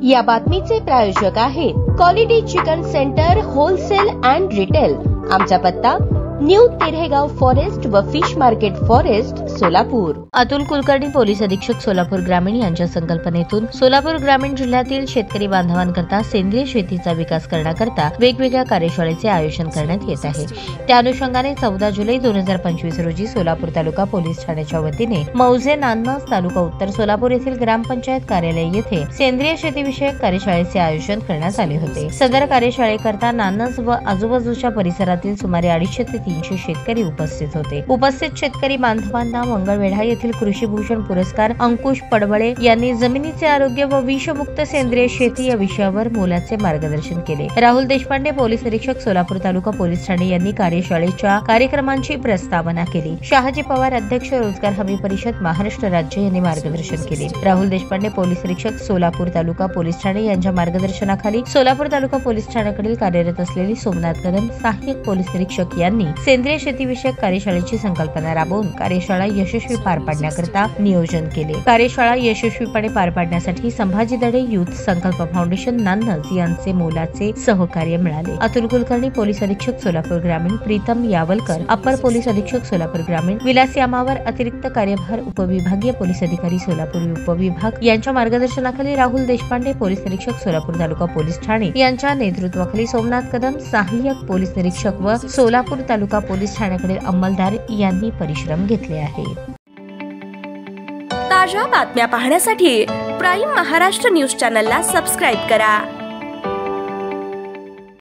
या बातमीचे प्रायोजक आहेत quality chicken centre wholesale and retail. आमचा पत्ता न्यू तिरेगाव फॉरेस्ट व fish market forest Solapur. Atul Kulkarni police अधीक्षक सोलापूर ग्रामीण यांच्या संकल्पनेतून सोलापूर ग्रामीण जिल्ह्यातील शेतकरी बांधवांकरता सेंद्रिय शेतीचा विकास करण्याकरता वेगवेगळ्या कार्यशाळेचे आयोजन करण्यात येत आहे। त्या अनुषंगाने 14 जुलै 2025 रोजी सोलापूर तालुका पोलीस ठाण्याच्या वतीने मौजे नान्नज तालुका उत्तर सोलापूर येथील ग्रामपंचायत कार्यालय येथे सेंद्रिय शेतीविषयक कार्यशाळेचे आयोजन करण्यात आले होते। सदर कार्यशाळेकरता नान्नज व आजूबाजूच्या परिसरातील सुमारे 250 ते 300 शेतकरी उपस्थित होते। उपस्थित शेतकरी बांधवांना मंगळवेढा येथील कृषीभूषण पुरस्कार अंकुश पडवळे यांनी जमिनीचे आरोग्य व विषमुक्त सेंद्रिय शेती या विषयावर मोलाचे मार्गदर्शन केले। राहुल देशपांडे पोलीस निरीक्षक सोलापूर तालुका पोलीस ठाणे यांनी कार्यशाळेच्या कार्यक्रमांची प्रस्तावना केली। शहाजी पवार अध्यक्ष रोजगार हमी परिषद महाराष्ट्र राज्य यांनी मार्गदर्शन केले। राहुल देशपांडे पोलीस निरीक्षक सोलापूर तालुका पोलीस ठाणे यांच्या मार्गदर्शनाखाली सोलापूर तालुका पोलीस ठाण्याकडील कार्यरत असलेली सोमनाथ कदम सहाय्यक पोलीस निरीक्षक यांनी सेंद्रिय शेतीविषयक कार्यशाळेची संकल्पना राबवून कार्यशाळा यशस्वी पार पाडण्याकरता नियोजन केले। कार्यशाळा यशस्वीपणे पार पाडण्यासाठी संभाजी दडे युथ संकल्प फाउंडेशन नान्नज यांचे मोलाचे सहकार्य मिळाले। अतुल कुलकर्णी पोलीस अधीक्षक सोलापूर ग्रामीण, प्रीतम यावलकर अपर पोलीस अधीक्षक सोलापूर ग्रामीण, विलास यामावर अतिरिक्त कार्यभार उपविभागीय पोलीस अधिकारी सोलापूर उपविभाग यांच्या मार्गदर्शनाखाली राहुल देशपांडे पोलीस निरीक्षक सोलापूर तालुका पोलीस ठाणे यांच्या नेतृत्वाखाली सोमनाथ कदम सहाय्यक पोलीस निरीक्षक व सोलापूर तालुका पोलीस ठाण्याकडील अंमलदार यांनी परिश्रम घेतले आहेत। ताज्या बातम्या पाहण्यासाठी प्राईम महाराष्ट्र न्यूज चॅनलला सबस्क्राईब करा।